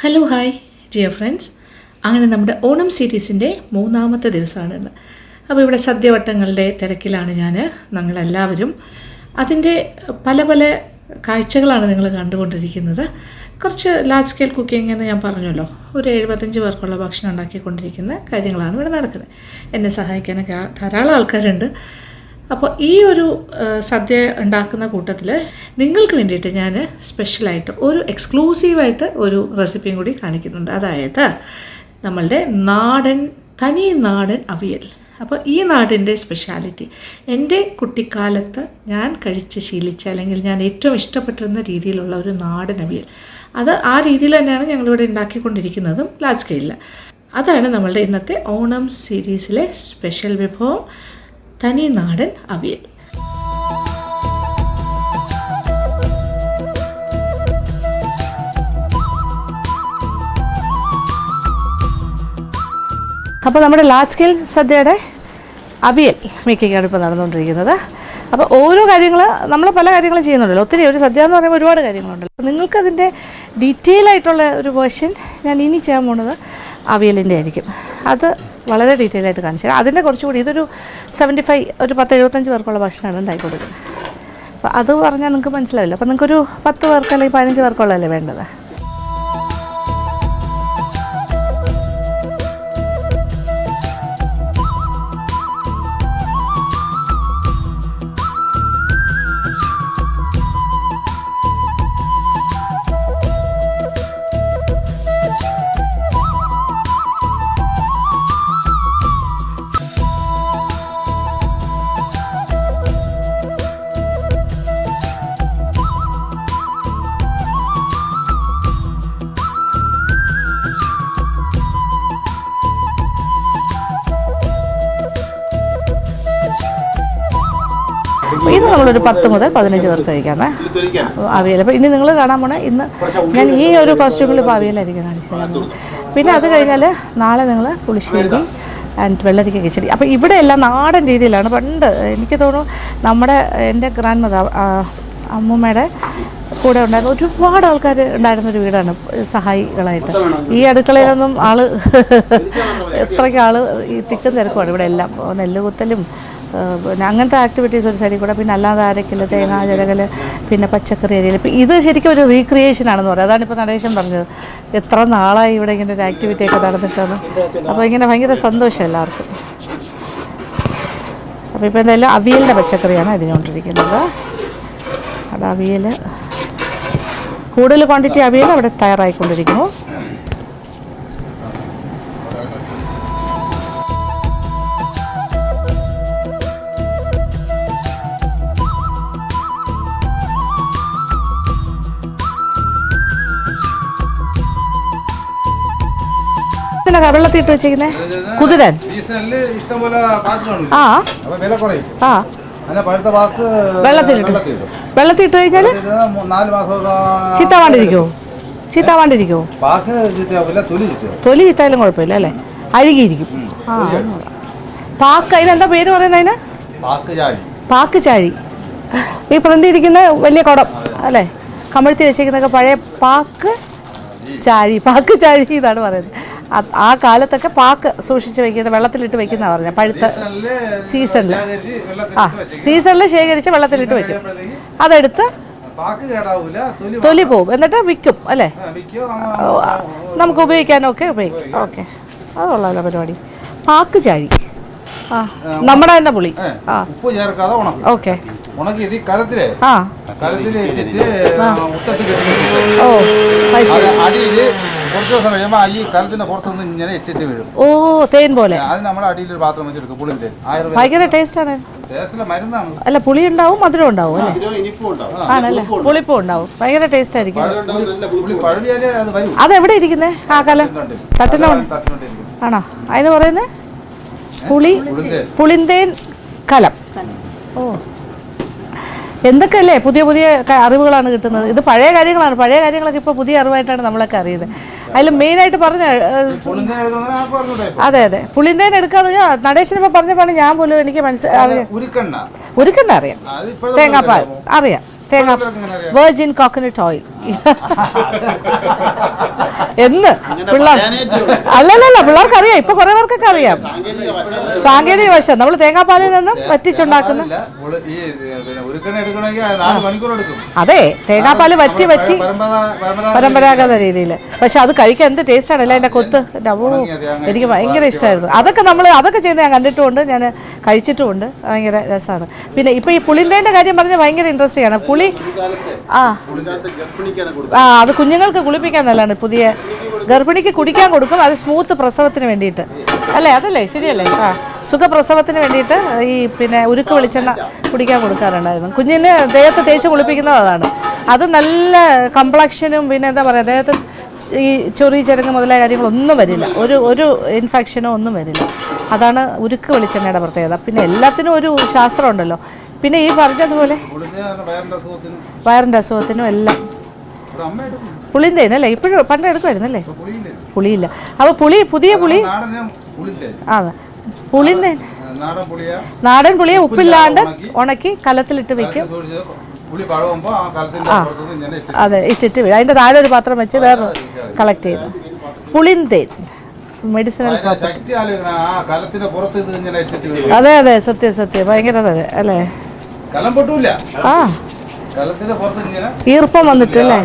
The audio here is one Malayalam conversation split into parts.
ഹലോ ഹായ് ഡിയർ ഫ്രണ്ട്സ്, അങ്ങനെ നമ്മുടെ ഓണം സീരീസിൻ്റെ മൂന്നാമത്തെ ദിവസമാണ് ഇന്ന്. അപ്പോൾ ഇവിടെ സദ്യവട്ടങ്ങളുടെ തിരക്കിലാണ് ഞങ്ങളെല്ലാവരും. അതിൻ്റെ പല പല കാഴ്ചകളാണ് നിങ്ങൾ കണ്ടുകൊണ്ടിരിക്കുന്നത്. കുറച്ച് ലാർജ് സ്കെയിൽ കുക്കിംഗ് എന്ന് ഞാൻ പറഞ്ഞല്ലോ, ഒരു 75 പേർക്കുള്ള ഭക്ഷണം ഉണ്ടാക്കിക്കൊണ്ടിരിക്കുന്ന കാര്യങ്ങളാണ് ഇവിടെ നടക്കുന്നത്. എന്നെ സഹായിക്കാനൊക്കെ ധാരാളം ആൾക്കാരുണ്ട്. അപ്പോൾ ഈ ഒരു സദ്യ ഉണ്ടാക്കുന്ന കൂട്ടത്തിൽ നിങ്ങൾക്ക് വേണ്ടിയിട്ട് ഞാൻ സ്പെഷ്യലായിട്ട് ഒരു എക്സ്ക്ലൂസീവായിട്ട് ഒരു റെസിപ്പിയും കൂടി കാണിക്കുന്നുണ്ട്. അതായത് നമ്മളുടെ തനി നാടൻ അവിയൽ. അപ്പോൾ ഈ നാടിൻ്റെ സ്പെഷ്യാലിറ്റി എൻ്റെ കുട്ടിക്കാലത്ത് ഞാൻ കഴിച്ച് ശീലിച്ച അല്ലെങ്കിൽ ഞാൻ ഏറ്റവും ഇഷ്ടപ്പെട്ടിരുന്ന രീതിയിലുള്ള ഒരു നാടൻ അവിയൽ, അത് ആ രീതിയിൽ തന്നെയാണ് ഞങ്ങളിവിടെ ഉണ്ടാക്കിക്കൊണ്ടിരിക്കുന്നതും ലാർജ് സ്കെയിലിൽ. അതാണ് നമ്മളുടെ ഇന്നത്തെ ഓണം സീരീസിലെ സ്പെഷ്യൽ വിഭവം, തനി നാടൻ അവിയൽ. അപ്പോൾ നമ്മുടെ ലാർജ് സ്കെയിൽ സദ്യയുടെ അവിയൽ മേക്കിങ്ങാണ് ഇപ്പോൾ നടന്നുകൊണ്ടിരിക്കുന്നത്. അപ്പോൾ ഓരോ കാര്യങ്ങൾ നമ്മൾ പല കാര്യങ്ങളും ചെയ്യുന്നുണ്ടല്ലോ, ഒത്തിരി. ഒരു സദ്യ എന്ന് പറയുമ്പോൾ ഒരുപാട് കാര്യങ്ങളുണ്ടല്ലോ. അപ്പോൾ നിങ്ങൾക്കതിൻ്റെ ഡീറ്റെയിൽ ആയിട്ടുള്ള ഒരു വേർഷൻ ഞാൻ ഇനി ചെയ്യാൻ പോകുന്നത് അവിയലിൻ്റെ ആയിരിക്കും. അത് വളരെ ഡീറ്റെയിൽ ആയിട്ട് കാണിച്ചു തരാം. അതിൻ്റെ കുറച്ചുകൂടി ഇതൊരു 75 ഒരു 10-75 പേർക്കുള്ള ഭക്ഷണമാണ് ഉണ്ടാക്കി കൊടുക്കുന്നത്. അപ്പോൾ അത് പറഞ്ഞാൽ നിങ്ങൾക്ക് മനസ്സിലാവില്ല. അപ്പോൾ നിങ്ങൾക്കൊരു 10 പേർക്ക് അല്ലെങ്കിൽ 15 പേർക്കുള്ളതല്ലേ വേണ്ടത്. ഇത് നമ്മളൊരു 10 മുതൽ 15 പേർക്ക് കഴിക്കാമേ അവിയൽ. അപ്പോൾ ഇനി നിങ്ങൾ കാണാൻ പോണേ, ഇന്ന് ഞാൻ ഈ ഒരു കോസ്റ്റ്യൂമിൽ ഇപ്പോൾ അവിയലായിരിക്കും കാണിച്ചു തരാം. പിന്നെ അത് കഴിഞ്ഞാൽ നാളെ നിങ്ങൾ പുളിശ്ശേരി ആൻഡ് വെള്ളരിക്ക കിച്ചടി. അപ്പോൾ ഇവിടെ എല്ലാം നാടൻ രീതിയിലാണ്. പണ്ട് എനിക്ക് തോന്നുന്നു എൻ്റെ ഗ്രാൻഡ് മദർ അമ്മൂമ്മയുടെ കൂടെ ഉണ്ടായിരുന്ന ഒരുപാട് ആൾക്കാർ ഉണ്ടായിരുന്നൊരു വീടാണ് സഹായികളായിട്ട്. ഈ അടുക്കളയിലൊന്നും എത്രയ്ക്ക് ഈ തിക്കും തിരക്കുമാണ് ഇവിടെ എല്ലാം. നെല്ലുകുത്തലും പിന്നെ അങ്ങനത്തെ ആക്ടിവിറ്റീസ് ഒരു സൈഡിൽ കൂടെ, പിന്നെ അല്ലാതെ അരക്കൽ, തേങ്ങ ചിരകൽ, പിന്നെ പച്ചക്കറി അരിയൽ. ഇപ്പം ഇത് ശരിക്കും ഒരു റീക്രിയേഷനാണെന്ന് പറയാം. അതാണിപ്പോൾ നടേശൻ പറഞ്ഞത്, എത്ര നാളായി ഇവിടെ ഇങ്ങനെ ഒരു ആക്ടിവിറ്റിയൊക്കെ നടന്നിട്ടാണ്. അപ്പോൾ ഇങ്ങനെ ഭയങ്കര സന്തോഷം എല്ലാവർക്കും. അപ്പോൾ ഇപ്പോൾ എന്തായാലും അവിയലിൻ്റെ പച്ചക്കറിയാണ് അരിഞ്ഞുകൊണ്ടിരിക്കുന്നത്. അവിടെ അവിയൽ കൂടുതൽ ക്വാണ്ടിറ്റി അവിയൽ അവിടെ തയ്യാറായിക്കൊണ്ടിരിക്കുന്നു. വെള്ളത്തിട്ട് വെച്ചേക്കുന്നേ കുതിരാൻ. വെള്ളത്തിട്ട് കഴിഞ്ഞാൽ ചീത്താവാണ്ടിരിക്കുമോ? തൊലി ചീത്തായാലും കുഴപ്പമില്ല അല്ലേ, അഴുകിയിരിക്കും. പാക്ക്, അതിനെന്താ പേര് പറയുന്നത്? അതിന് പാക്ക് ചാഴി. ഈ പ്രന്തിരിക്കുന്ന വലിയ കുടം അല്ലേ, കമഴ്ത്തി വെച്ചേക്കുന്നൊക്കെ പഴയ പാക്ക് ചാഴി എന്നാണ് പറയുന്നത്. ആ കാലത്തൊക്കെ പാക്ക് സൂക്ഷിച്ച് വയ്ക്കുന്ന, വെള്ളത്തിലിട്ട് വെക്കുന്ന പറഞ്ഞത്. പഴുത്ത സീസണിൽ ശേഖരിച്ച് വെള്ളത്തിലിട്ട് വെക്കും. അതെടുത്ത് തൊലി പോവും, എന്നിട്ട് വിൽക്കും അല്ലേ, നമുക്ക് ഉപയോഗിക്കാനൊക്കെ ഉപയോഗിക്കും. ഓക്കെ, അതുള്ളല്ലോ പരിപാടി. പാക്ക് ചാഴി നമ്മുടെ തന്നെ പുളി. ഓക്കെ, ഓ തേൻ പോലെ. ഭയങ്കര ടേസ്റ്റ് ആണ്. അല്ല, പുളി ഉണ്ടാവും, മധുരം ഉണ്ടാവും അല്ലേ? ആണല്ലേ, പുളിപ്പും ഉണ്ടാവും. ഭയങ്കര ടേസ്റ്റ് ആയിരിക്കും. അതെവിടെ ഇരിക്കുന്നേ? ആ കലം തട്ടിന ആണോ അതിന് പറയുന്നേ? പുളിന്തേൻ കലം. ഓ, എന്തൊക്കെയല്ലേ പുതിയ പുതിയ അറിവുകളാണ് കിട്ടുന്നത്. ഇത് പഴയ കാര്യങ്ങളാണ്. പഴയ കാര്യങ്ങളൊക്കെ ഇപ്പോൾ പുതിയ അറിവായിട്ടാണ് നമ്മളൊക്കെ അറിയുന്നത്. അതിൽ മെയിനായിട്ട് പറഞ്ഞ അതെ പുളിന്തേൻ എടുക്കാന്ന് പറഞ്ഞാൽ നടേശൻ ഇപ്പോൾ പറഞ്ഞപ്പോഴാണ് ഞാൻ പോലും എനിക്ക് ഉരുക്കണ്ട അറിയാം. തേങ്ങാപ്പാൽ അറിയാം. വെർജിൻ കോക്കനട്ട് ഓയിൽ എന്ന് പിള്ളേർ അല്ലല്ല പിള്ളേർക്കറിയാം. ഇപ്പൊ കുറെ പേർക്കൊക്കെ അറിയാം സാങ്കേതിക വശം. നമ്മൾ തേങ്ങാപ്പാലിൽ നിന്നും വറ്റിച്ചുണ്ടാക്കുന്ന അതെ തേങ്ങാപ്പാല് വറ്റി പരമ്പരാഗത രീതിയിൽ. പക്ഷെ അത് കഴിക്കാൻ എന്ത് ടേസ്റ്റ് ആണല്ലേ അതിന്റെ കൊത്ത്. എനിക്ക് ഭയങ്കര ഇഷ്ടമായിരുന്നു. അതൊക്കെ ചെയ്യുന്നത് ഞാൻ കണ്ടിട്ടുമുണ്ട്, ഞാൻ കഴിച്ചിട്ടുമുണ്ട്. ഭയങ്കര രസമാണ്. പിന്നെ ഇപ്പൊ ഈ പുളിന്തേന്റെ കാര്യം പറഞ്ഞാൽ ഭയങ്കര ഇൻട്രസ്റ്റിംഗ് ആണ്. പുളി അത് കുഞ്ഞുങ്ങൾക്ക് കുളിപ്പിക്കാൻ നല്ലതാണ്. പുതിയ ഗർഭിണിക്ക് കുടിക്കാൻ കൊടുക്കും. അത് സ്മൂത്ത് പ്രസവത്തിന് വേണ്ടിയിട്ട് അല്ലേ? അതല്ലേ ശരിയല്ലേ? സുഖപ്രസവത്തിന് വേണ്ടിയിട്ട് ഈ പിന്നെ ഉരുക്ക് വെളിച്ചെണ്ണ കുടിക്കാൻ കൊടുക്കാറുണ്ടായിരുന്നു. കുഞ്ഞിന് ദേഹത്ത് തേച്ച് കുളിപ്പിക്കുന്നത് അതാണ്. അത് നല്ല കംപ്ലക്ഷനും പിന്നെ എന്താ പറയുക ദേഹത്ത് ഈ ചൊറി ചരങ്ങ് മുതലായ കാര്യങ്ങളൊന്നും വരില്ല. ഒരു ഇൻഫെക്ഷനോ ഒന്നും വരില്ല. അതാണ് ഉരുക്ക് വെളിച്ചെണ്ണയുടെ പ്രത്യേകത. പിന്നെ എല്ലാത്തിനും ഒരു ശാസ്ത്രം ഉണ്ടല്ലോ. പിന്നെ ഈ പറഞ്ഞതുപോലെ വയറിൻ്റെ അസുഖത്തിനും എല്ലാം പുളിന്തേനല്ലേ ഇപ്പോഴും പണ്ട് എടുക്കുമായിരുന്നല്ലേ? പുളിയില്ല. അപ്പോൾ പുതിയ പുളി പുളിന്തേൻ നാടൻ പുളിയെ ഉപ്പില്ലാണ്ട് ഉണക്കി കലത്തിലിട്ട് വെക്കും. അതെ ഇട്ടിട്ട് വീഴും. അതിൻ്റെ താഴെ ഒരു പാത്രം വെച്ച് വേറെ കളക്ട് ചെയ്ത് പുളിന്തേൻ മെഡിസിനൽ അതെ സത്യം ഭയങ്കര അല്ലേ? ഈർപ്പം വന്നിട്ടല്ലേ?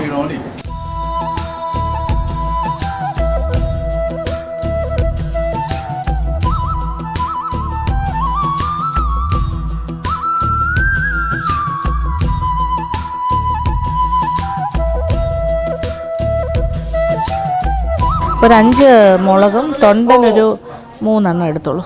ഒരു 5 മുളകും തൊണ്ടനൊരു 3 എണ്ണം എടുത്തോളൂ.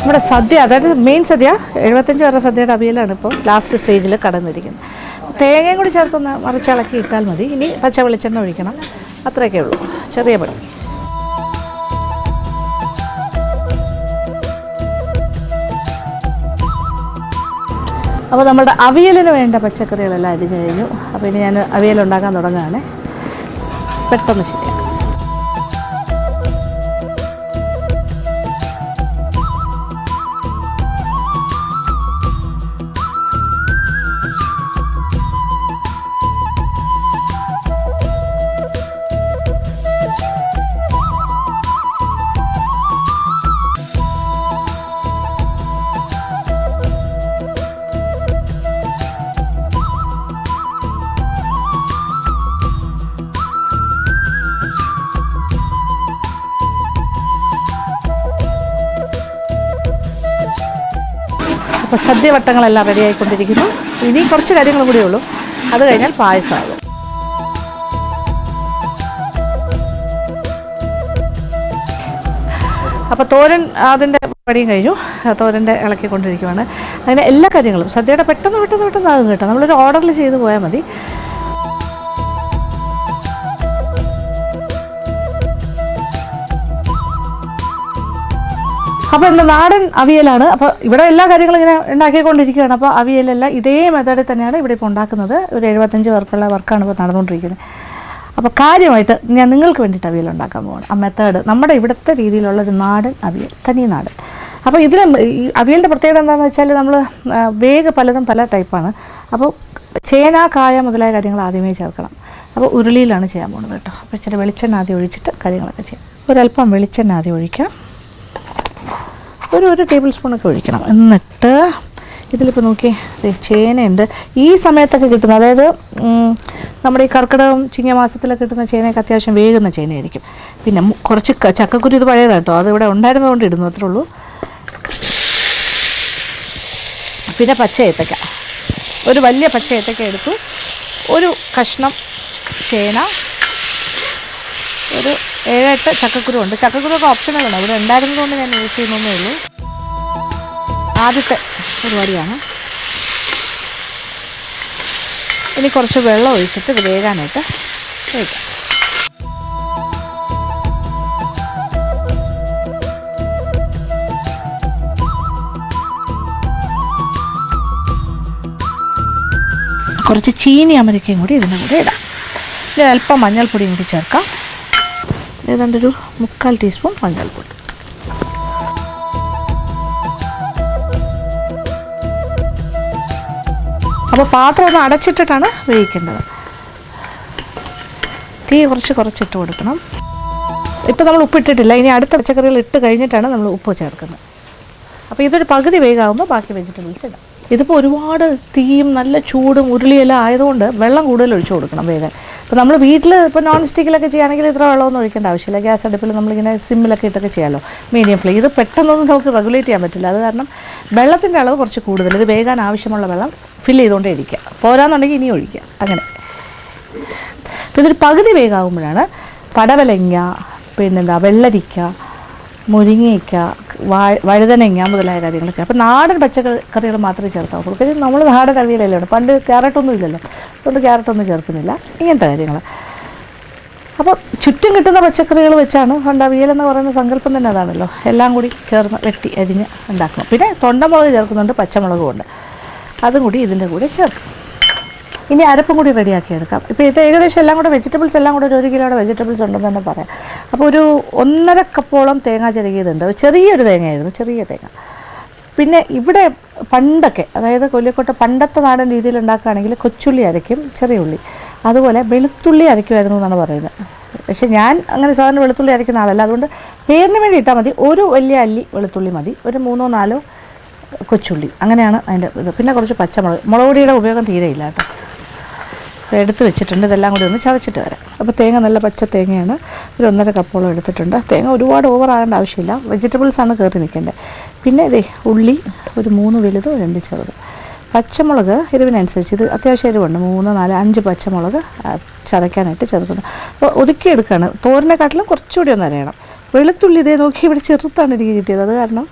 നമ്മുടെ സദ്യ, അതായത് മെയിൻ സദ്യ 75 വരെ സദ്യയുടെ അവിയലാണ് ഇപ്പോൾ ലാസ്റ്റ് സ്റ്റേജിൽ കടന്നിരിക്കുന്നത്. തേങ്ങയും കൂടി ചേർത്തൊന്ന് മറിച്ചിളക്കി ഇട്ടാൽ മതി. ഇനി പച്ച വെളിച്ചെണ്ണ ഒഴിക്കണം. അത്രയൊക്കെ ഉള്ളൂ, ചെറിയ പണി. അപ്പോൾ നമ്മുടെ അവിയലിന് വേണ്ട പച്ചക്കറികളെല്ലാം അരിഞ്ഞു കഴിഞ്ഞു. അപ്പോൾ ഇനി ഞാൻ അവിയൽ ഉണ്ടാക്കാൻ തുടങ്ങുകയാണ്. പെട്ടെന്ന് ശരിയാക്കാം. അപ്പോൾ സദ്യവട്ടങ്ങളെല്ലാം റെഡിയായിക്കൊണ്ടിരിക്കുന്നു. ഇനി കുറച്ച് കാര്യങ്ങൾ കൂടിയേ ഉള്ളൂ. അത് കഴിഞ്ഞാൽ പായസമാകും. അപ്പോൾ തോരൻ അതിൻ്റെ പണിയും കഴിഞ്ഞു. തോരൻ്റെ ഇളക്കിക്കൊണ്ടിരിക്കുകയാണ്. അങ്ങനെ എല്ലാ കാര്യങ്ങളും സദ്യയുടെ പെട്ടെന്ന് ആകും കേട്ടോ. നമ്മളൊരു ഓർഡറിൽ ചെയ്ത് പോയാൽ മതി. അപ്പോൾ ഇന്ന് നാടൻ അവിയലാണ്. അപ്പോൾ ഇവിടെ എല്ലാ കാര്യങ്ങളും ഇങ്ങനെ ഉണ്ടാക്കിക്കൊണ്ടിരിക്കുകയാണ്. അപ്പോൾ അവിയലെല്ലാം ഇതേ മെത്തേഡിൽ തന്നെയാണ് ഇവിടെ ഇപ്പോൾ ഉണ്ടാക്കുന്നത്. ഒരു 75 പേർക്കുള്ള വർക്കാണ് ഇപ്പോൾ നടന്നുകൊണ്ടിരിക്കുന്നത്. അപ്പോൾ കാര്യമായിട്ട് ഞാൻ നിങ്ങൾക്ക് വേണ്ടിയിട്ട് അവിയൽ ഉണ്ടാക്കാൻ പോകണം. ആ മെത്തേഡ് നമ്മുടെ ഇവിടുത്തെ രീതിയിലുള്ള ഒരു നാടൻ അവിയൽ, തനി നാടൻ. അപ്പോൾ ഇതിൽ ഈ അവിയലിൻ്റെ പ്രത്യേകത എന്താണെന്ന് വെച്ചാൽ നമ്മൾ പലതും പല ടൈപ്പാണ്. അപ്പോൾ ചേന, കായ മുതലായ കാര്യങ്ങൾ ആദ്യമേ ചേർക്കണം. അപ്പോൾ ഉരുളിയിലാണ് ചെയ്യാൻ പോകുന്നത് കേട്ടോ. അപ്പോൾ ഇച്ചിരി വെളിച്ചെണ്ണ ആദ്യം ഒഴിച്ചിട്ട് കാര്യങ്ങളൊക്കെ ചെയ്യാം. ഒരല്പം വെളിച്ചെണ്ണ ആദ്യം ഒഴിക്കാം. ഒരു ടേബിൾ സ്പൂണൊക്കെ ഒഴിക്കണം. എന്നിട്ട് ഇതിലിപ്പോൾ നോക്കി ചേനയുണ്ട്. ഈ സമയത്തൊക്കെ കിട്ടുന്നത്, അതായത് നമ്മുടെ ഈ കർക്കിടകം ചിങ്ങമാസത്തിലൊക്കെ കിട്ടുന്ന ചേനയൊക്കെ അത്യാവശ്യം വേകുന്ന ചേനയായിരിക്കും. പിന്നെ കുറച്ച് ചക്കക്കുരു, ഇത് പഴയതാണ് കേട്ടോ, അത് ഇവിടെ ഉണ്ടായിരുന്നതുകൊണ്ട് ഇടുന്നു, അത്രേ ഉള്ളൂ. പിന്നെ പച്ച ഏത്തക്ക, ഒരു വലിയ പച്ച ഏത്തക്ക എടുത്തു. ഒരു കഷ്ണം ചേന, ഒരു 7-8 ചക്കക്കുരു ഉണ്ട്. ചക്കക്കുരുവൊക്കെ ഓപ്ഷനലാണ്, ഇവിടെ ഉണ്ടായിരുന്നതുകൊണ്ട് ഞാൻ യൂസ് ചെയ്യുന്നതേ ഉള്ളൂ. ആദ്യത്തെ പരിപാടിയാണ്. ഇനി കുറച്ച് വെള്ളം ഒഴിച്ചിട്ട് ഇത് വേകാനായിട്ട് വയ്ക്കാം. കുറച്ച് ചീനി അമരക്കയും കൂടി ഇതിൻ്റെ കൂടെ ഇടാം. ഇനി അല്പം മഞ്ഞൾപ്പൊടിയും കൂടി ചേർക്കാം. ഏതാണ്ടൊരു 3/4 ടീസ്പൂൺ മഞ്ഞൾപ്പൊടി. അപ്പോൾ പാത്രം ഒന്ന് അടച്ചിട്ടിട്ടാണ് വേവിക്കേണ്ടത്. തീ കുറച്ചിട്ട് കൊടുക്കണം. ഇപ്പോൾ നമ്മൾ ഉപ്പിട്ടിട്ടില്ല. ഇനി അടുത്ത പച്ചക്കറികൾ ഇട്ട് കഴിഞ്ഞിട്ടാണ് നമ്മൾ ഉപ്പ് ചേർക്കുന്നത്. അപ്പോൾ ഇതൊരു പകുതി വേഗമാകുമ്പോൾ ബാക്കി വെജിറ്റബിൾസ് ഇടാം. ഇതിപ്പോൾ ഒരുപാട് തീയും നല്ല ചൂടും ഉരുളിയെല്ലാം ആയതുകൊണ്ട് വെള്ളം കൂടുതൽ ഒഴിച്ചു കൊടുക്കണം വേഗം. ഇപ്പോൾ നമ്മൾ വീട്ടിൽ ഇപ്പോൾ നോൺ സ്റ്റിക്കിലൊക്കെ ചെയ്യുകയാണെങ്കിൽ ഇത്ര വെള്ളമൊന്നും ഒഴിക്കേണ്ട ആവശ്യമില്ല. ഗ്യാസ് അടുപ്പിൽ നമ്മളിങ്ങനെ സിമ്മിലൊക്കെ ഇട്ടൊക്കെ ചെയ്യാമല്ലോ, മീഡിയം ഫ്ലെയിം. ഇത് പെട്ടെന്നൊന്നും നമുക്ക് റെഗുലേറ്റ് ചെയ്യാൻ പറ്റില്ല. അത് കാരണം വെള്ളത്തിൻ്റെ അളവ് കുറച്ച് കൂടുതൽ. ഇത് വേകാൻ ആവശ്യമുള്ള വെള്ളം ഫില്ല് ചെയ്തുകൊണ്ടേ ഇരിക്കുക. പോരാന്നുണ്ടെങ്കിൽ ഇനി ഒഴിക്കുക. അങ്ങനെ അപ്പോൾ ഇതൊരു പകുതി വേഗമാകുമ്പോഴാണ് പടവലങ്ങ, പിന്നെന്താ വെള്ളരിക്ക, മുരിങ്ങയ്ക്ക, വഴുതനങ്ങ മുതലായ കാര്യങ്ങളൊക്കെ. അപ്പോൾ നാടൻ പച്ചക്കറികൾ മാത്രമേ ചേർക്കാവുള്ളൂ. കാരണം നമ്മൾ നാടൻ അവിയലല്ലേ ഉണ്ട്. പണ്ട് ക്യാരറ്റൊന്നും ഇല്ലല്ലോ, അതുകൊണ്ട് ക്യാരറ്റൊന്നും ചേർക്കുന്നില്ല. ഇങ്ങനത്തെ കാര്യങ്ങൾ. അപ്പോൾ ചുറ്റും കിട്ടുന്ന പച്ചക്കറികൾ വെച്ചാണ് പണ്ട് അവിയലെന്ന് പറയുന്ന സങ്കല്പം തന്നെ അതാണല്ലോ. എല്ലാം കൂടി ചേർന്ന് വെട്ടി അരിഞ്ഞ് ഉണ്ടാക്കണം. പിന്നെ തൊണ്ടമുളക് ചേർക്കുന്നുണ്ട്, പച്ചമുളകും ഉണ്ട്. അതും കൂടി ഇതിൻ്റെ കൂടെ ചേർക്കും. ഇനി അരപ്പും കൂടി റെഡിയാക്കി എടുക്കാം. ഇപ്പോൾ ഇത് ഏകദേശം എല്ലാം കൂടെ വെജിറ്റബിൾസ് എല്ലാം കൂടെ ഒരു 1 കിലോയുടെ വെജിറ്റബിൾസ് ഉണ്ടെന്ന് തന്നെ പറയാം. അപ്പോൾ ഒരു 1.5 കപ്പോളം തേങ്ങ ചിരകിയതുണ്ട്. ചെറിയൊരു തേങ്ങയായിരുന്നു, ചെറിയ തേങ്ങ. പിന്നെ ഇവിടെ പണ്ടൊക്കെ, അതായത് കൊല്ലിക്കോട്ടെ പണ്ടത്തെ നാടൻ രീതിയിൽ ഉണ്ടാക്കുകയാണെങ്കിൽ കൊച്ചുള്ളി അരയ്ക്കും, ചെറിയ ഉള്ളി. അതുപോലെ വെളുത്തുള്ളി അരയ്ക്കുമായിരുന്നു എന്നാണ് പറയുന്നത്. പക്ഷേ ഞാൻ അങ്ങനെ സാധാരണ വെളുത്തുള്ളി അരയ്ക്കുന്ന ആളല്ല. അതുകൊണ്ട് പേരിന് വേണ്ടി ഇട്ടാൽ മതി. ഒരു വലിയ അല്ലി വെളുത്തുള്ളി മതി, ഒരു 3-4 കൊച്ചുള്ളി. അങ്ങനെയാണ് അതിൻ്റെ ഇത്. പിന്നെ കുറച്ച് പച്ചമുളക്. മുളക് പൊടിയുടെ ഉപയോഗം തീരെയില്ല കേട്ടോ. എടുത്ത് വെച്ചിട്ടുണ്ട്. ഇതെല്ലാം കൂടി ഒന്ന് ചതച്ചിട്ട് വരാം. അപ്പോൾ തേങ്ങ നല്ല പച്ച തേങ്ങയാണ്. ഒരു 1.5 കപ്പോളം എടുത്തിട്ടുണ്ട്. തേങ്ങ ഒരുപാട് ഓവറാകേണ്ട ആവശ്യമില്ല. വെജിറ്റബിൾസാണ് കയറി നിൽക്കേണ്ടത്. പിന്നെ ഇതേ ഉള്ളി ഒരു 3 വലുത്, 2 ചെറുത്. പച്ചമുളക് എരിവിനനുസരിച്ച്, ഇത് അത്യാവശ്യം എരിവുണ്ട്. 3, 4, 5 പച്ചമുളക് ചതയ്ക്കാനായിട്ട് ചേർക്കുന്നു. അപ്പോൾ ഒതുക്കിയെടുക്കുകയാണ്. തോരനെക്കാട്ടിലും കുറച്ചുകൂടി ഒന്ന് അരയണം. വെളുത്തുള്ളി ഇതേ നോക്കി ഇവിടെ ചെറുത്താണ് എനിക്ക് കിട്ടിയത്. അത് കാരണം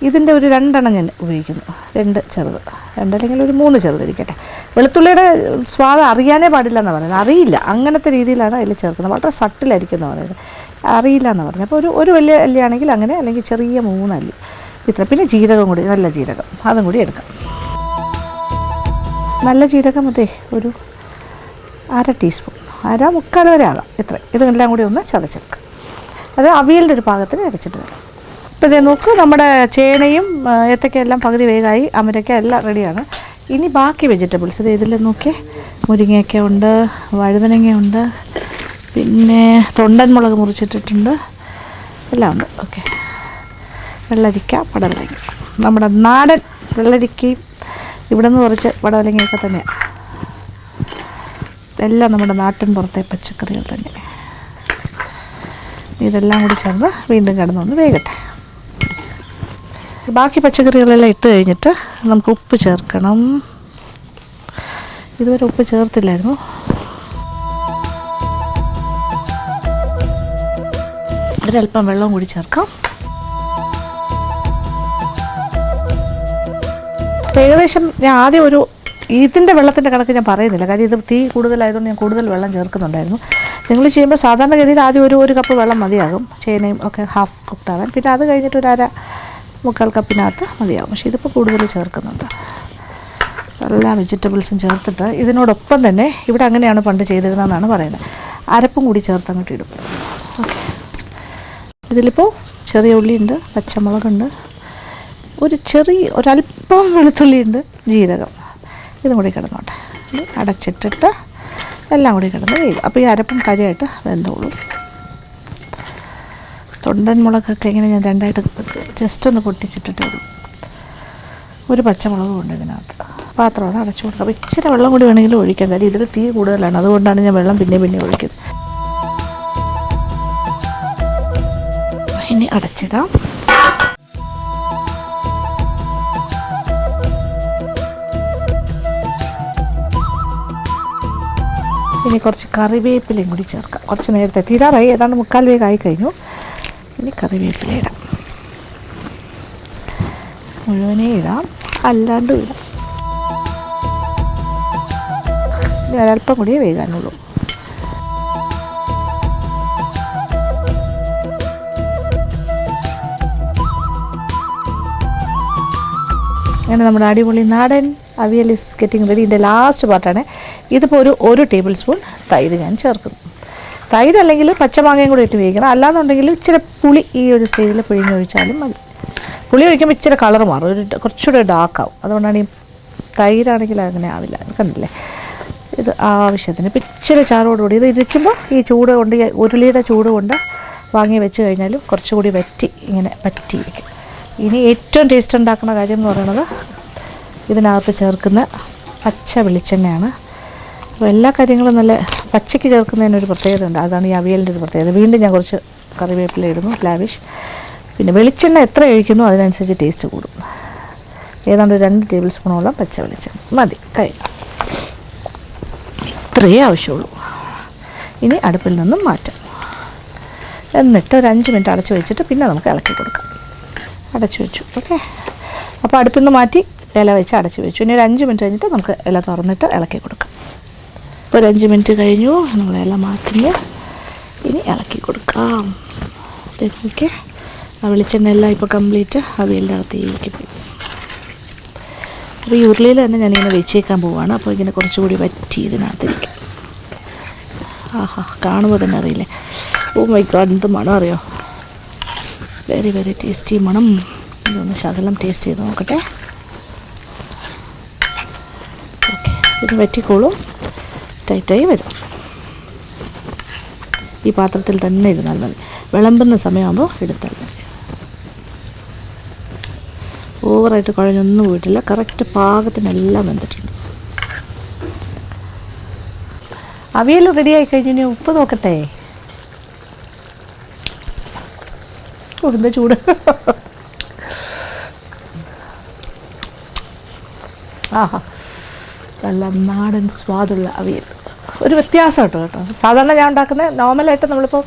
ഇതിൻ്റെ ഒരു 2 എണ്ണം ഞാൻ ഉപയോഗിക്കുന്നു. 2 ചെറുത്, 2 അല്ലെങ്കിൽ ഒരു 3 ചെറുതിരിക്കട്ടെ. വെളുത്തുള്ളിയുടെ സ്വാദ് അറിയാനേ പാടില്ല എന്ന് പറയുന്നത്. അറിയില്ല, അങ്ങനത്തെ രീതിയിലാണ് അതിൽ ചേർക്കുന്നത്. വളരെ സട്ടിലായിരിക്കും എന്ന് പറയുന്നത്. അറിയില്ല എന്ന് പറഞ്ഞത്. അപ്പോൾ ഒരു വലിയ അല്ലിയാണെങ്കിൽ അങ്ങനെ, അല്ലെങ്കിൽ ചെറിയ 3 അല്ലി ഇത്ര. പിന്നെ ജീരകം കൂടി, നല്ല ജീരകം, അതും കൂടി എടുക്കാം. നല്ല ജീരകം അതെ ഒരു 1/2 ടീസ്പൂൺ, 1/4 വരെ ആകാം. ഇത്ര. ഇതെല്ലാം കൂടി ഒന്ന് ചതച്ചെടുക്കാം. അത് അവിയലിൻ്റെ ഒരു പാകത്തിന് അരച്ചിട്ട് വരാം. ഇപ്പോൾ ഇതേ നോക്ക്, നമ്മുടെ ചേനയും ഏത്തക്കയെല്ലാം പകുതി വേഗമായി, അമരക്ക എല്ലാം റെഡിയാണ്. ഇനി ബാക്കി വെജിറ്റബിൾസ് ഇത് ഇതിൽ നോക്കിയേ. മുരിങ്ങയൊക്കെ ഉണ്ട്, വഴുതനങ്ങയുണ്ട്, പിന്നെ തൊണ്ടൻ മുളക് മുറിച്ചിട്ടിട്ടുണ്ട്, എല്ലാം ഉണ്ട്. ഓക്കെ. വെള്ളരിക്ക, പടവലങ്ങ, നമ്മുടെ നാടൻ വെള്ളരിക്കയും ഇവിടെ നിന്ന് കുറച്ച് പടവലങ്ങയൊക്കെ തന്നെയാണ്. എല്ലാം നമ്മുടെ നാട്ടിൻ പുറത്തെ പച്ചക്കറികൾ തന്നെ. ഇതെല്ലാം കൂടി ചേർന്ന് വീണ്ടും കിടന്നൊന്ന് വേഗട്ടെ. ബാക്കി പച്ചക്കറികളെല്ലാം ഇട്ട് കഴിഞ്ഞിട്ട് നമുക്ക് ഉപ്പ് ചേർക്കണം. ഇതുവരെ ഉപ്പ് ചേർത്തില്ലായിരുന്നു. ഒരല്പം വെള്ളം കൂടി ചേർക്കാം. ഏകദേശം ഞാൻ ആദ്യം ഇതിൻ്റെ വെള്ളത്തിൻ്റെ കണക്ക് ഞാൻ പറയുന്നില്ല. കാര്യം ഇത് തീ കൂടുതലായതുകൊണ്ട് ഞാൻ കൂടുതൽ വെള്ളം ചേർക്കുന്നുണ്ടായിരുന്നു. നിങ്ങൾ ചെയ്യുമ്പോൾ സാധാരണഗതിയിൽ ആദ്യം ഒരു കപ്പ് വെള്ളം മതിയാകും. ചേനയും ഒക്കെ ഹാഫ് കുക്ക്ഡ് ആവാൻ. പിന്നെ അത് കഴിഞ്ഞിട്ട് ഒരു 1/4 കപ്പിനകത്ത് മതിയാകും. പക്ഷേ ഇതിപ്പോൾ കൂടുതൽ ചേർക്കുന്നുണ്ട്. എല്ലാ വെജിറ്റബിൾസും ചേർത്തിട്ട് ഇതിനോടൊപ്പം തന്നെ ഇവിടെ അങ്ങനെയാണ് പണ്ട് ചെയ്തിരുന്നതെന്നാണ് പറയുന്നത്. അരപ്പും കൂടി ചേർത്ത് അങ്ങോട്ട് ഇടും. ഓക്കെ. ഇതിലിപ്പോൾ ചെറിയ ഉള്ളിയുണ്ട്, പച്ചമുളകുണ്ട്, ഒരല്പം വെളുത്തുള്ളിയുണ്ട്, ജീരകം. ഇതും കൂടി കിടന്നോട്ടെ. അടച്ചിട്ടിട്ട് എല്ലാം കൂടി കിടന്ന് വേവും. അപ്പോൾ ഈ അരപ്പും കാര്യമായിട്ട് വെന്തോളും. തൊണ്ടൻ മുളകൊക്കെ ഇങ്ങനെ ഞാൻ 2ആയിട്ട് ജസ്റ്റ് ഒന്ന് പൊട്ടിച്ചിട്ടിട്ട് വരും. ഒരു പച്ചമുളകും ഉണ്ട് ഇതിനകത്ത്. പാത്രം അത് അടച്ചു കൊടുക്കാം. അപ്പോൾ ഇച്ചിരി വെള്ളം കൂടി വേണമെങ്കിലും ഒഴിക്കാം. കാര്യം ഇതിൽ തീ കൂടുതലാണ്, അതുകൊണ്ടാണ് ഞാൻ വെള്ളം പിന്നെ ഒഴിക്കുന്നത്. ഇനി അടച്ചിടാം. ഇനി കുറച്ച് കറിവേപ്പിലയും കൂടി ചേർക്കാം. കുറച്ച് നേരത്തെ തീരാറായി, ഏതാണ്ട് 3/4 വേഗമായി കഴിഞ്ഞു. ഇനി കറിവേപ്പില ഇടാം. മുഴുവനേ ഇടാം, അല്ലാണ്ടും ഇടാം. ഇനി ഒരല്പം കൂടിയേ വേകാനുള്ളൂ. അങ്ങനെ നമ്മുടെ അടിപൊളി നാടൻ അവിയൽ ഈസ് ഗെറ്റിംഗ് റെഡി. ഇതിൻ്റെ ലാസ്റ്റ് പാർട്ടാണ്. ഇതിപ്പോൾ ഒരു ടേബിൾ സ്പൂൺ തൈര് ഞാൻ ചേർക്കുന്നു. തൈര് അല്ലെങ്കിൽ പച്ചമാങ്ങയും കൂടി ഇട്ട് വേവിക്കണം. അല്ലാന്നുണ്ടെങ്കിൽ ഇച്ചിരി പുളി ഈ ഒരു സ്റ്റേജിൽ പിഴിഞ്ഞൊഴിച്ചാലും മതി. പുളി ഒഴിക്കുമ്പോൾ ഇച്ചിരി കളർ മാറും, കുറച്ചുകൂടെ ഡാർക്കാവും. അതുകൊണ്ടാണ് ഈ തൈരാണെങ്കിൽ അങ്ങനെ ആവില്ല. കണ്ടില്ലേ, ഇത് ആവശ്യത്തിന് ഇപ്പം ഇച്ചിരി ചാറോടുകൂടി ഇത് ഇരിക്കുമ്പോൾ ഈ ചൂട് കൊണ്ട്, ഈ ഉരുളിയുടെ ചൂട് കൊണ്ട് വാങ്ങി വെച്ച് കഴിഞ്ഞാലും കുറച്ചുകൂടി ഇങ്ങനെ പറ്റിയിരിക്കും. ഇനി ഏറ്റവും ടേസ്റ്റ് ഉണ്ടാക്കുന്ന കാര്യം എന്ന് പറയുന്നത് ഇതിനകത്ത് ചേർക്കുന്ന പച്ച വെളിച്ചെണ്ണയാണ്. അപ്പോൾ എല്ലാ കാര്യങ്ങളും നല്ല പച്ചയ്ക്ക് ചേർക്കുന്നതിനൊരു പ്രത്യേകത ഉണ്ട്. അതാണ് ഈ അവിയലിൻ്റെ ഒരു പ്രത്യേകത. വീണ്ടും ഞാൻ കുറച്ച് കറിവേപ്പില ഇടുന്നു, ലാവിഷ്. പിന്നെ വെളിച്ചെണ്ണ എത്ര കഴിക്കുന്നു അതിനനുസരിച്ച് ടേസ്റ്റ് കൂടും. ഏതാണ്ട് 2 ടേബിൾ സ്പൂണോളം പച്ച വെളിച്ചെണ്ണ മതി, കഴിഞ്ഞു. ഇത്രയേ ആവശ്യമുള്ളൂ. ഇനി അടുപ്പിൽ നിന്നും മാറ്റാം. എന്നിട്ട് ഒരു 5 മിനിറ്റ് അടച്ചു വെച്ചിട്ട് പിന്നെ നമുക്ക് ഇളക്കി കൊടുക്കാം. അടച്ചു വെച്ചു. ഓക്കെ, അപ്പോൾ അടുപ്പിൽ നിന്ന് മാറ്റി ഇല വെച്ച് അടച്ചു വെച്ചു. ഇനി ഒരു 5 മിനിറ്റ് കഴിഞ്ഞിട്ട് നമുക്ക് ഇല തുറന്നിട്ട് ഇളക്കി കൊടുക്കാം. ഇപ്പോൾ ഒരു 5 മിനിറ്റ് കഴിഞ്ഞു, നമ്മൾ ഇല മാറ്റി ഇനി ഇളക്കി കൊടുക്കാം. ഓക്കെ, ആ വെളിച്ചെണ്ണ എല്ലാം ഇപ്പോൾ കംപ്ലീറ്റ് അവിയലിൻ്റെ അകത്തേക്ക് പോയി. അപ്പോൾ ഈ ഉരുളിയിൽ തന്നെ ഞാനിങ്ങനെ വെച്ചേക്കാൻ പോവുകയാണ്. അപ്പോൾ ഇങ്ങനെ കുറച്ചുകൂടി വറ്റി ഇതിനകത്തിരിക്കും. ആഹാ, കാണുമ്പോൾ തന്നെ അറിയില്ലേ. ഓ മൈ ഗോഡ്, എന്ത് മണം അറിയോ, വെരി വെരി ടേസ്റ്റി മണം. ഇതൊന്ന് ശകലം ടേസ്റ്റ് ചെയ്ത് നോക്കട്ടെ. ഓക്കെ, ഇത് വറ്റിക്കോളും, ടൈറ്റായി വരും. ഈ പാത്രത്തിൽ തന്നെ ഇരുന്നാൽ മതി. വിളമ്പുന്ന സമയമാകുമ്പോൾ എടുത്താൽ മതി. ഓവറായിട്ട് കുഴഞ്ഞൊന്നും പോയിട്ടില്ല, കറക്റ്റ് പാകത്തിനെല്ലാം വെന്തിട്ടുണ്ട്. അവിയൽ റെഡിയായി കഴിഞ്ഞ് ഇനി ഉപ്പ് നോക്കട്ടെ. എന്താ ചൂട്. ആഹാ, നല്ല നാടൻ സ്വാദുള്ള അവിയൽ. ഒരു വ്യത്യാസം കേട്ടോ. സാധാരണ ഞാൻ ഉണ്ടാക്കുന്ന നോർമലായിട്ട് നമ്മളിപ്പോൾ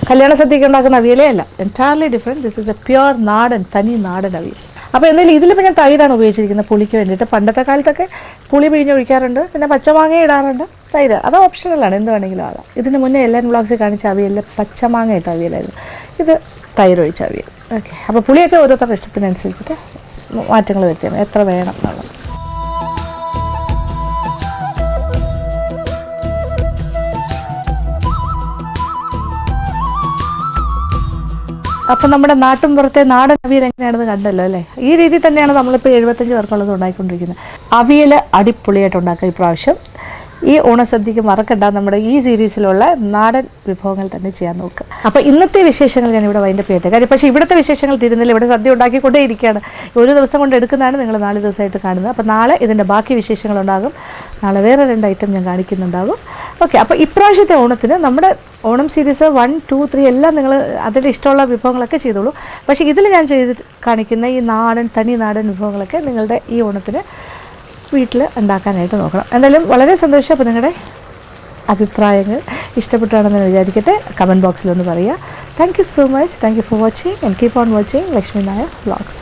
കല്യാണ സദ്യക്ക് ഉണ്ടാക്കുന്ന അവിയലേ അല്ല, entirely different. This is A pure നാടൻ, തനി നാടൻ അവിയൽ. അപ്പോൾ എന്തായാലും ഇതിലിപ്പോൾ ഞാൻ തൈരാണ് ഉപയോഗിച്ചിരിക്കുന്നത് പുളിക്ക് വേണ്ടിയിട്ട്. പണ്ടത്തെ കാലത്തൊക്കെ പുളി പിഴിഞ്ഞൊഴിക്കാറുണ്ട്, പിന്നെ പച്ചമാങ്ങ ഇടാറുണ്ട്. തൈര് അത് ഓപ്ഷണലാണ്, എന്ത് വേണമെങ്കിലും ആകാം. ഇതിന് മുന്നേ എല്ലാവരും വ്ളോഗ്സിൽ കാണിച്ച അവിയലിൽ പച്ചമാങ്ങ ഇട്ട അവിയലായിരുന്നു. ഇത് തൈരൊഴിച്ച അവിയൽ. ഓക്കെ, അപ്പോൾ പുളിയൊക്കെ ഓരോരുത്തരുടെ ഇഷ്ടത്തിനനുസരിച്ചിട്ട് മാറ്റങ്ങൾ വരുത്തിയാണ്, എത്ര വേണം എന്നുള്ളത്. അപ്പം നമ്മുടെ നാട്ടിൻപുറത്തെ നാടൻ അവിയൽ എങ്ങനെയാണെന്ന് കണ്ടല്ലോ അല്ലേ. ഈ രീതിയിൽ തന്നെയാണ് നമ്മളിപ്പോൾ 75 പേർക്കുള്ളത് ഉണ്ടാക്കിക്കൊണ്ടിരിക്കുന്നത്. അവിയൽ അടിപൊളിയായിട്ട് ഉണ്ടാക്കുക ഇപ്രാവശ്യം. ഈ ഓണസദ്യക്ക് മറക്കണ്ട, നമ്മുടെ ഈ സീരീസിലുള്ള നാടൻ വിഭവങ്ങൾ തന്നെ ചെയ്യാൻ നോക്കുക. അപ്പോൾ ഇന്നത്തെ വിശേഷങ്ങൾ ഞാൻ ഇവിടെ വൈൻഡപ്പ് ചെയ്യട്ടെ. കാര്യം പക്ഷേ ഇവിടുത്തെ വിശേഷങ്ങൾ തീരുന്നില്ല. ഇവിടെ സദ്യ ഉണ്ടാക്കിക്കൊണ്ടേ ഇരിക്കുകയാണ്. ഒരു ദിവസം കൊണ്ട് എടുക്കുന്നതാണ് നിങ്ങൾ 4 ദിവസമായിട്ട് കാണുന്നത്. അപ്പോൾ നാളെ ഇതിൻ്റെ ബാക്കി വിശേഷങ്ങളുണ്ടാകും. നാളെ വേറെ 2 ഐറ്റം ഞാൻ കാണിക്കുന്നുണ്ടാകും. ഓക്കെ, അപ്പോൾ ഇപ്രാവശ്യത്തെ ഓണത്തിന് നമ്മുടെ ഓണം സീരീസ് 1, 2, 3 എല്ലാം നിങ്ങൾ അതിൻ്റെ ഇഷ്ടമുള്ള വിഭവങ്ങളൊക്കെ ചെയ്തോളൂ. പക്ഷേ ഇതിൽ ഞാൻ കാണിക്കുന്ന ഈ തനി നാടൻ വിഭവങ്ങളൊക്കെ നിങ്ങളുടെ ഈ ഓണത്തിന് വീട്ടിൽ ഉണ്ടാക്കാനായിട്ട് നോക്കണം. എന്തായാലും വളരെ സന്തോഷം. അപ്പോൾ നിങ്ങളുടെ അഭിപ്രായങ്ങൾ ഇഷ്ടപ്പെട്ടാണെന്ന് വിചാരിക്കട്ടെ. കമൻറ്റ് ബോക്സിലൊന്ന് പറയുക. Thank you so much. Thank you for watching and keep on watching Lakshmi Nair vlogs.